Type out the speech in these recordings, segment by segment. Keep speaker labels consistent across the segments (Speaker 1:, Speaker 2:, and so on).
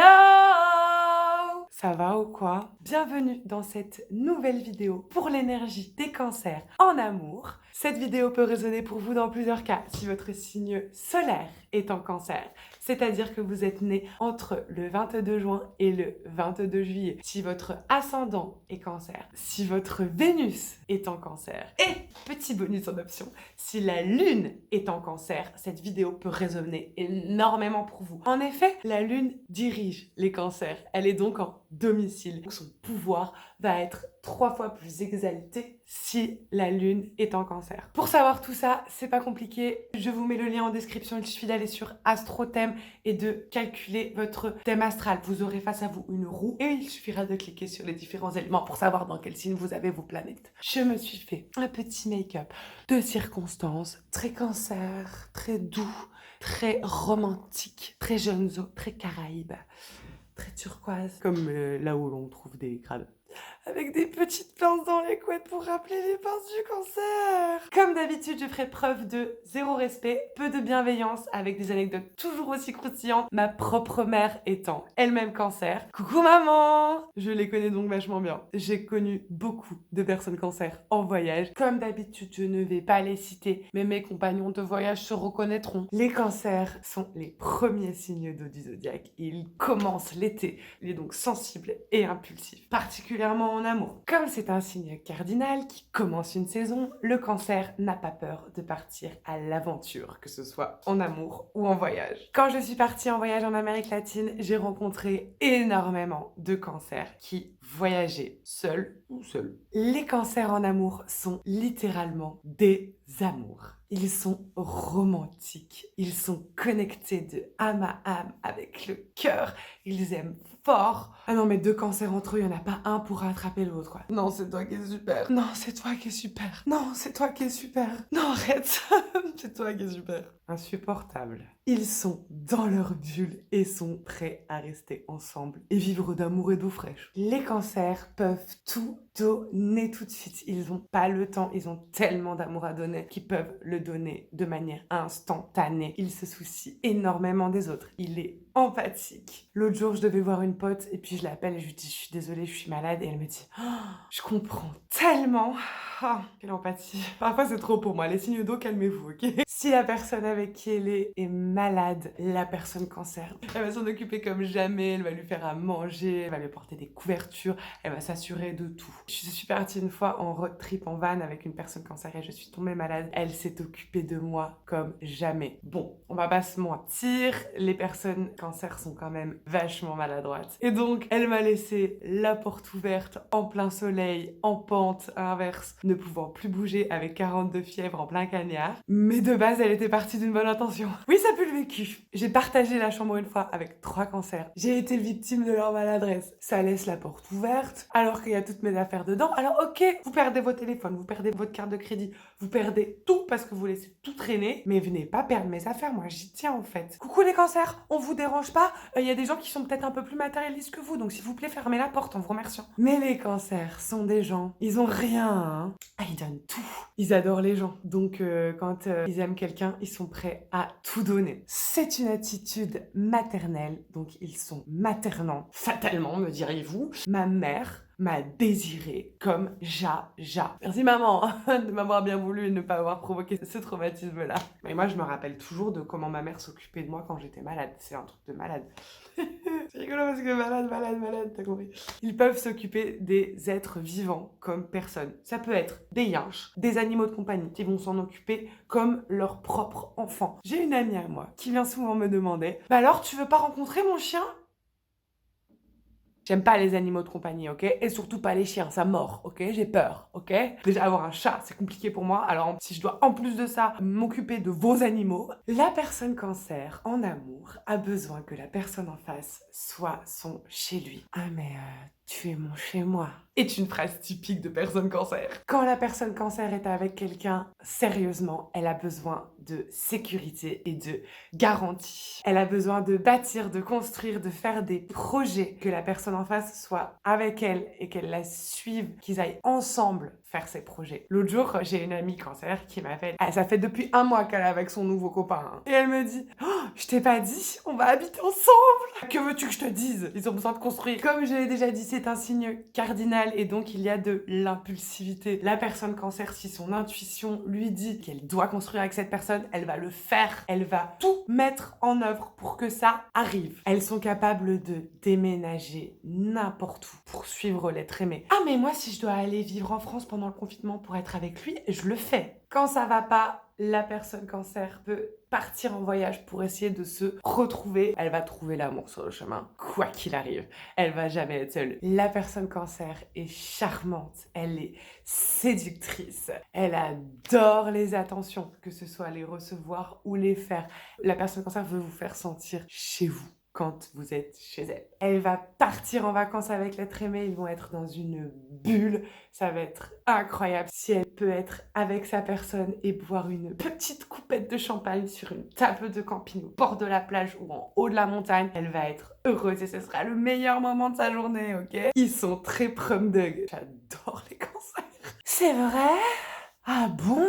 Speaker 1: Hello! Ça va ou quoi? Bienvenue dans cette nouvelle vidéo pour l'énergie des cancers en amour. Cette vidéo peut résonner pour vous dans plusieurs cas. Si votre signe solaire est en cancer, c'est-à-dire que vous êtes né entre le 22 juin et le 22 juillet. Si votre ascendant est cancer, si votre Vénus est en cancer, et petit bonus en option, si la lune est en cancer, cette vidéo peut résonner énormément pour vous. En effet, la lune dirige les cancers. Elle est donc en domicile. Son pouvoir va être 3 fois plus exalté si la lune est en cancer. Pour savoir tout ça, c'est pas compliqué. Je vous mets le lien en description. Il suffit d'aller sur AstroThème et de calculer votre thème astral. Vous aurez face à vous une roue et il suffira de cliquer sur les différents éléments pour savoir dans quel signe vous avez vos planètes. Je me suis fait un petit make-up de circonstance, très cancer, très doux, très romantique, très Jeannezo, très Caraïbe, très turquoise, comme là où l'on trouve des grades. Avec des petites pinces dans les couettes pour rappeler les pinces du cancer. Comme d'habitude, je ferai preuve de zéro respect, peu de bienveillance, avec des anecdotes toujours aussi croustillantes, ma propre mère étant elle-même cancer. Coucou maman! Je les connais donc vachement bien. J'ai connu beaucoup de personnes cancer en voyage. Comme d'habitude, je ne vais pas les citer, mais mes compagnons de voyage se reconnaîtront. Les cancers sont les premiers signes d'eau du zodiaque. Ils commencent l'été. Il est donc sensible et impulsif, particulièrement en amour. Comme c'est un signe cardinal qui commence une saison, le cancer n'a pas peur de partir à l'aventure, que ce soit en amour ou en voyage. Quand je suis partie en voyage en Amérique latine, j'ai rencontré énormément de cancers qui voyageaient seuls ou seuls. Les cancers en amour sont littéralement des amours. Ils sont romantiques, ils sont connectés de âme à âme avec le cœur, ils aiment fort. Ah non mais deux cancers entre eux, il n'y en a pas un pour rattraper l'autre quoi. Non c'est toi qui es super. Non c'est toi qui es super. Non c'est toi qui es super. Non arrête, c'est toi qui es super. Insupportable. Ils sont dans leur bulle et sont prêts à rester ensemble et vivre d'amour et d'eau fraîche. Les cancers peuvent tout donner tout de suite. Ils n'ont pas le temps, ils ont tellement d'amour à donner qu'ils peuvent le donner de manière instantanée. Il se soucie énormément des autres. Il est empathique. L'autre jour, je devais voir une pote et puis je l'appelle et je lui dis « Je suis désolée, je suis malade » et elle me dit « Oh, je comprends tellement !» Ah, quelle empathie. Parfois, c'est trop pour moi. Les signes d'eau, calmez-vous, ok? Si la personne avec qui elle est malade, la personne cancer, elle va s'en occuper comme jamais, elle va lui faire à manger, elle va lui porter des couvertures, elle va s'assurer de tout. Je suis partie une fois en road trip en van avec une personne cancer et je suis tombée malade. Elle s'est occupée de moi comme jamais. Bon, on va pas se mentir, les personnes cancer sont quand même vachement maladroites. Et donc, elle m'a laissé la porte ouverte, en plein soleil, en pente inverse, ne pouvant plus bouger avec 42 fièvres en plein cagnard. Mais de base, elle était partie d'une bonne intention. Oui, ça pue le vécu. J'ai partagé la chambre une fois avec 3 cancers. J'ai été victime de leur maladresse. Ça laisse la porte ouverte, alors qu'il y a toutes mes affaires dedans. Alors ok, vous perdez vos téléphones, vous perdez votre carte de crédit, vous perdez tout parce que vous laissez tout traîner. Mais venez pas perdre mes affaires, moi j'y tiens en fait. Coucou les cancers, on vous dérange pas. Il y a des gens qui sont peut-être un peu plus matérialistes que vous, donc s'il vous plaît, fermez la porte en vous remerciant. Mais les cancers sont des gens, ils ont rien, hein. Ah, ils donnent tout. Ils adorent les gens. Donc, quand ils aiment quelqu'un, ils sont prêts à tout donner. C'est une attitude maternelle. Donc, ils sont maternants. Fatalement, me diriez-vous. Ma mère m'a désiré comme Jaja. Merci maman de m'avoir bien voulu et de ne pas avoir provoqué ce traumatisme-là. Mais moi, je me rappelle toujours de comment ma mère s'occupait de moi quand j'étais malade. C'est un truc de malade. C'est rigolo parce que malade, t'as compris. Ils peuvent s'occuper des êtres vivants comme personne. Ça peut être des yinches, des animaux de compagnie qui vont s'en occuper comme leur propre enfant. J'ai une amie à moi qui vient souvent me demander « Bah alors, tu veux pas rencontrer mon chien ?» J'aime pas les animaux de compagnie, ok? Et surtout pas les chiens, ça mord, ok? J'ai peur, ok? Déjà, avoir un chat, c'est compliqué pour moi. Alors, si je dois en plus de ça m'occuper de vos animaux, la personne cancer en amour a besoin que la personne en face soit son chez lui. Ah mais tu es mon chez-moi est une phrase typique de personne cancer. Quand la personne cancer est avec quelqu'un, sérieusement, elle a besoin de sécurité et de garantie. Elle a besoin de bâtir, de construire, de faire des projets, que la personne en face soit avec elle et qu'elle la suive, qu'ils aillent ensemble faire ces projets. L'autre jour, j'ai une amie cancer qui m'appelle. Ça fait depuis un mois qu'elle est avec son nouveau copain. Hein. Et elle me dit « Oh, je t'ai pas dit, on va habiter ensemble !» Que veux-tu que je te dise? Ils ont besoin de construire. Comme je l'ai déjà dit, c'est un signe cardinal et donc il y a de l'impulsivité. La personne cancer, si son intuition lui dit qu'elle doit construire avec cette personne, elle va le faire. Elle va tout mettre en œuvre pour que ça arrive. Elles sont capables de déménager n'importe où pour suivre l'être aimé. Ah mais moi, si je dois aller vivre en France pendant le confinement pour être avec lui, je le fais. Quand ça va pas, la personne cancer peut partir en voyage pour essayer de se retrouver. Elle va trouver l'amour sur le chemin, quoi qu'il arrive. Elle va jamais être seule. La personne cancer est charmante, elle est séductrice, elle adore les attentions, que ce soit les recevoir ou les faire. La personne cancer veut vous faire sentir chez vous quand vous êtes chez elle. Elle va partir en vacances avec l'être aimé, ils vont être dans une bulle, ça va être incroyable. Si elle peut être avec sa personne et boire une petite coupette de champagne sur une table de camping au bord de la plage ou en haut de la montagne, elle va être heureuse et ce sera le meilleur moment de sa journée, ok? Ils sont très prom dog. J'adore les cancers. C'est vrai? Ah bon?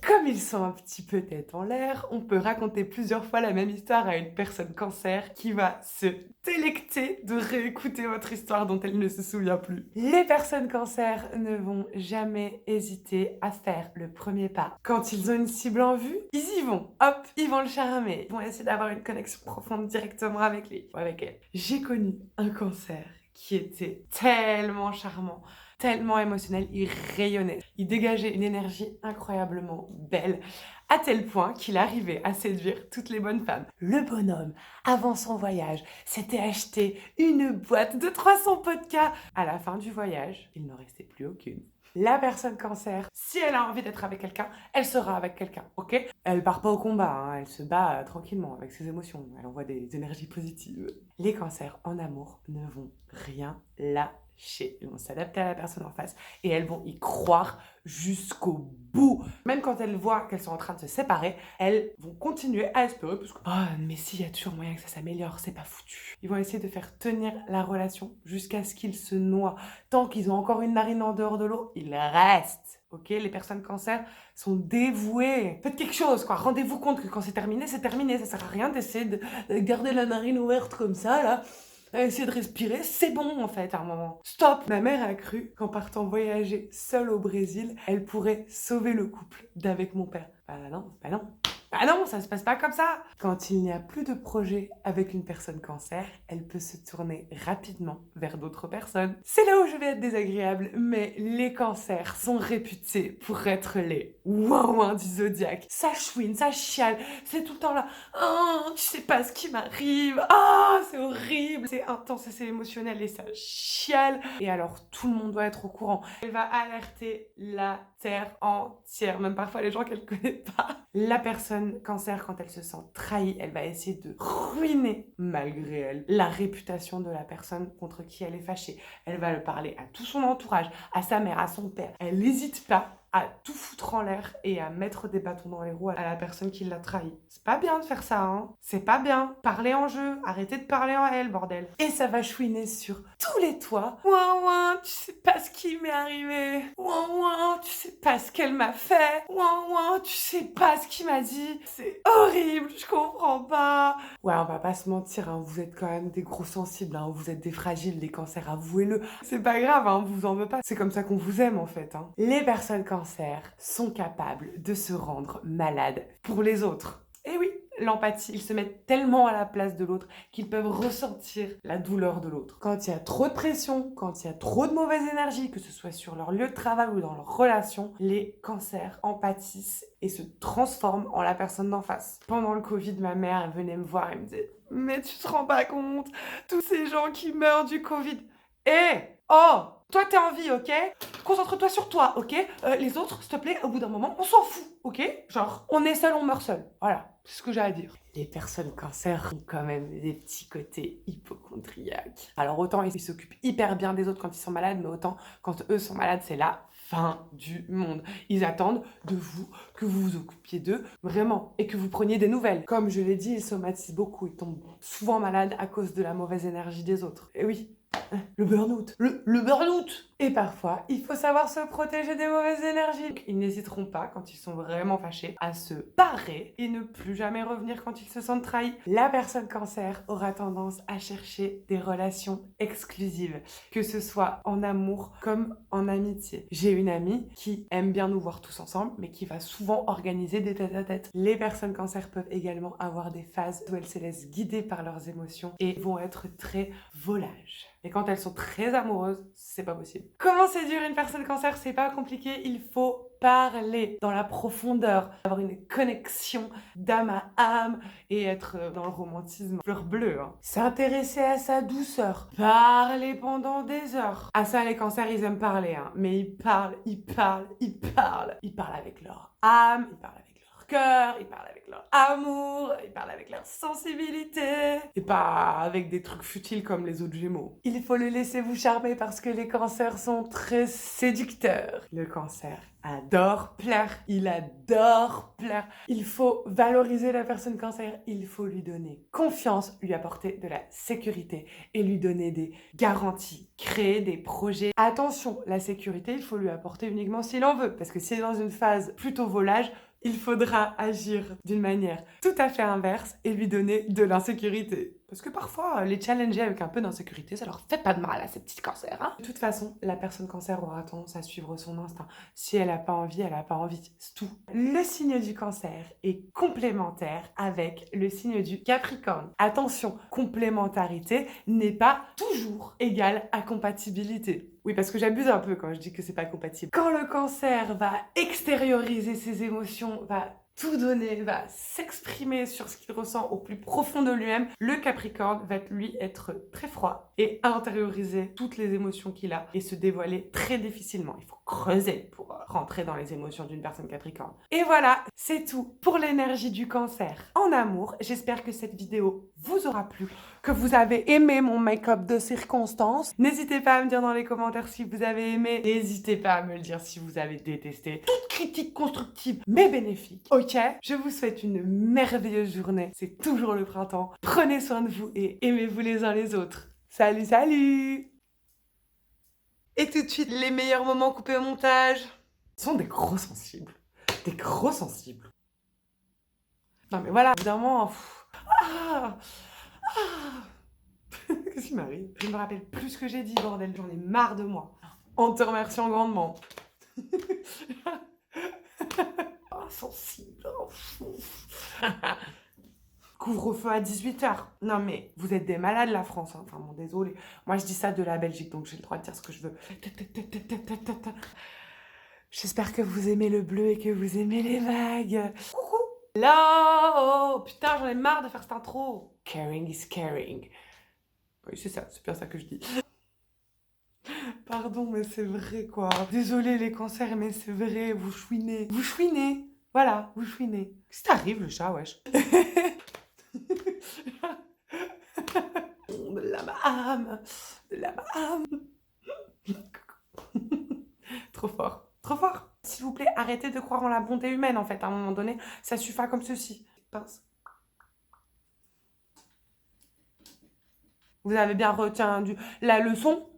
Speaker 1: Comme ils sont un petit peu tête en l'air, on peut raconter plusieurs fois la même histoire à une personne cancer qui va se délecter de réécouter votre histoire dont elle ne se souvient plus. Les personnes cancer ne vont jamais hésiter à faire le premier pas. Quand ils ont une cible en vue, ils y vont. Hop, ils vont le charmer. Ils vont essayer d'avoir une connexion profonde directement avec lui ou avec elle. J'ai connu un cancer qui était tellement charmant, tellement émotionnel, il rayonnait. Il dégageait une énergie incroyablement belle, à tel point qu'il arrivait à séduire toutes les bonnes femmes. Le bonhomme, avant son voyage, s'était acheté une boîte de 300 podcasts. À la fin du voyage, il n'en restait plus aucune. La personne cancer, si elle a envie d'être avec quelqu'un, elle sera avec quelqu'un, ok? Elle part pas au combat, hein, elle se bat tranquillement avec ses émotions, elle envoie des énergies positives. Les cancers en amour ne vont rien lâcher. Ils vont s'adapter à la personne en face et elles vont y croire jusqu'au bout. Même quand elles voient qu'elles sont en train de se séparer, elles vont continuer à espérer parce que mais s'il y a toujours moyen que ça s'améliore, c'est pas foutu. Ils vont essayer de faire tenir la relation jusqu'à ce qu'ils se noient. Tant qu'ils ont encore une narine en dehors de l'eau, ils restent. Ok, les personnes cancer sont dévouées. Faites quelque chose, quoi. Rendez-vous compte que quand c'est terminé, c'est terminé. Ça sert à rien d'essayer de garder la narine ouverte comme ça, là. Essayer de respirer, c'est bon en fait à un moment. Stop! Ma mère a cru qu'en partant voyager seule au Brésil, elle pourrait sauver le couple d'avec mon père. Bah non. Ah non, ça se passe pas comme ça. Quand il n'y a plus de projet avec une personne cancer, elle peut se tourner rapidement vers d'autres personnes. C'est là où je vais être désagréable, mais les cancers sont réputés pour être les ouin du zodiaque. Ça chouine, ça chiale, c'est tout le temps là. Oh, tu sais pas ce qui m'arrive. Ah, c'est horrible, c'est intense et c'est émotionnel et ça chiale. Et alors tout le monde doit être au courant. Elle va alerter la terre entière, même parfois les gens qu'elle connaît pas. La personne cancer, quand elle se sent trahie, elle va essayer de ruiner, malgré elle, la réputation de la personne contre qui elle est fâchée. Elle va le parler à tout son entourage, à sa mère, à son père. Elle n'hésite pas à tout foutre en l'air et à mettre des bâtons dans les roues à la personne qui l'a trahi. C'est pas bien de faire ça, hein. C'est pas bien. Parlez en jeu. Arrêtez de parler en elle, bordel. Et ça va chouiner sur tous les toits. Ouin, tu sais pas ce qui m'est arrivé. Ouin, tu sais pas ce qu'elle m'a fait. Ouin, tu sais pas ce qu'il m'a dit. C'est horrible, je comprends pas. Ouais, on va pas se mentir, hein. Vous êtes quand même des gros sensibles, hein. Vous êtes des fragiles, les cancers, avouez-le. C'est pas grave, hein. Vous en veut pas. C'est comme ça qu'on vous aime, en fait, hein. Les personnes cancer sont capables de se rendre malades pour les autres. Et oui, l'empathie, ils se mettent tellement à la place de l'autre qu'ils peuvent ressentir la douleur de l'autre. Quand il y a trop de pression, quand il y a trop de mauvaise énergie, que ce soit sur leur lieu de travail ou dans leur relation, les cancers empathissent et se transforment en la personne d'en face. Pendant le Covid, ma mère elle venait me voir et me disait « Mais tu te rends pas compte, tous ces gens qui meurent du Covid. Oh, Toi, t'es en vie, ok? Concentre-toi sur toi, ok? Les autres, s'il te plaît, au bout d'un moment, on s'en fout, ok? Genre, on est seul, on meurt seul. Voilà, c'est ce que j'ai à dire. Les personnes cancer ont quand même des petits côtés hypochondriaques. Alors autant ils s'occupent hyper bien des autres quand ils sont malades, mais autant quand eux sont malades, c'est la fin du monde. Ils attendent de vous que vous vous occupiez d'eux, vraiment, et que vous preniez des nouvelles. Comme je l'ai dit, ils somatisent beaucoup, ils tombent souvent malades à cause de la mauvaise énergie des autres. Et oui, le burn-out. Le burn-out. Et parfois, il faut savoir se protéger des mauvaises énergies. Ils n'hésiteront pas, quand ils sont vraiment fâchés, à se barrer et ne plus jamais revenir quand ils se sentent trahis. La personne cancer aura tendance à chercher des relations exclusives, que ce soit en amour comme en amitié. J'ai une amie qui aime bien nous voir tous ensemble, mais qui va souvent organiser des tête-à-tête. Les personnes cancer peuvent également avoir des phases où elles se laissent guider par leurs émotions et vont être très volages. Et quand elles sont très amoureuses, c'est pas possible. Comment séduire une personne cancer? C'est pas compliqué, il faut parler dans la profondeur, avoir une connexion d'âme à âme et être dans le romantisme fleur bleue. S'intéresser à sa douceur, parler pendant des heures. Ah ça, les cancers, ils aiment parler, mais ils parlent. Ils parlent avec leur âme, ils parlent avec leur cœur, ils parlent avec leur amour, ils parlent avec leur sensibilité, et pas avec des trucs futiles comme les autres Gémeaux. Il faut le laisser vous charmer parce que les cancers sont très séducteurs. Le cancer adore plaire, il adore plaire. Il faut valoriser la personne cancer, il faut lui donner confiance, lui apporter de la sécurité et lui donner des garanties, créer des projets. Attention, la sécurité, il faut lui apporter uniquement s'il en veut, parce que s'il est dans une phase plutôt volage, il faudra agir d'une manière tout à fait inverse et lui donner de l'insécurité. Parce que parfois, les challenger avec un peu d'insécurité, ça leur fait pas de mal à ces petits cancers. De toute façon, la personne cancer aura tendance à suivre son instinct. Si elle n'a pas envie, elle n'a pas envie. C'est tout. Le signe du cancer est complémentaire avec le signe du capricorne. Attention, complémentarité n'est pas toujours égale à compatibilité. Oui, parce que j'abuse un peu quand je dis que c'est pas compatible. Quand le cancer va extérioriser ses émotions, va tout donner, va s'exprimer sur ce qu'il ressent au plus profond de lui-même, le Capricorne va lui être très froid et intérioriser toutes les émotions qu'il a et se dévoiler très difficilement. Il faut creuser pour rentrer dans les émotions d'une personne Capricorne. Et voilà, c'est tout pour l'énergie du cancer en amour. J'espère que cette vidéo vous aura plu, que vous avez aimé mon make-up de circonstance. N'hésitez pas à me dire dans les commentaires si vous avez aimé. N'hésitez pas à me le dire si vous avez détesté. Toute critique constructive mais bénéfique. Ok, je vous souhaite une merveilleuse journée. C'est toujours le printemps. Prenez soin de vous et aimez-vous les uns les autres. Salut, salut! Et tout de suite, les meilleurs moments coupés au montage. Ce sont des gros sensibles. Des gros sensibles. Non mais voilà, évidemment... Qu'est-ce qui m'arrive? Je me rappelle plus ce que j'ai dit, bordel. J'en ai marre de moi. En te remerciant grandement. Oh, sensible. Couvre-feu à 18h. Non mais, vous êtes des malades la France. Enfin bon, désolé. Moi je dis ça de la Belgique, donc j'ai le droit de dire ce que je veux. J'espère que vous aimez le bleu et que vous aimez les vagues. Coucou. Là, oh, putain, j'en ai marre de faire cette intro. Caring is caring. Oui, c'est ça, c'est bien ça que je dis. Pardon, mais c'est vrai, quoi. Désolée, les cancers, mais c'est vrai, vous chouinez. Vous chouinez. Voilà, vous chouinez. Qu'est-ce qui t'arrive, le chat, wesh? De l'âme à âme. De l'âme à âme. Trop fort. Trop fort. S'il vous plaît, arrêtez de croire en la bonté humaine, en fait. À un moment donné, ça suffit comme ceci. Pince. Vous avez bien retenu la leçon?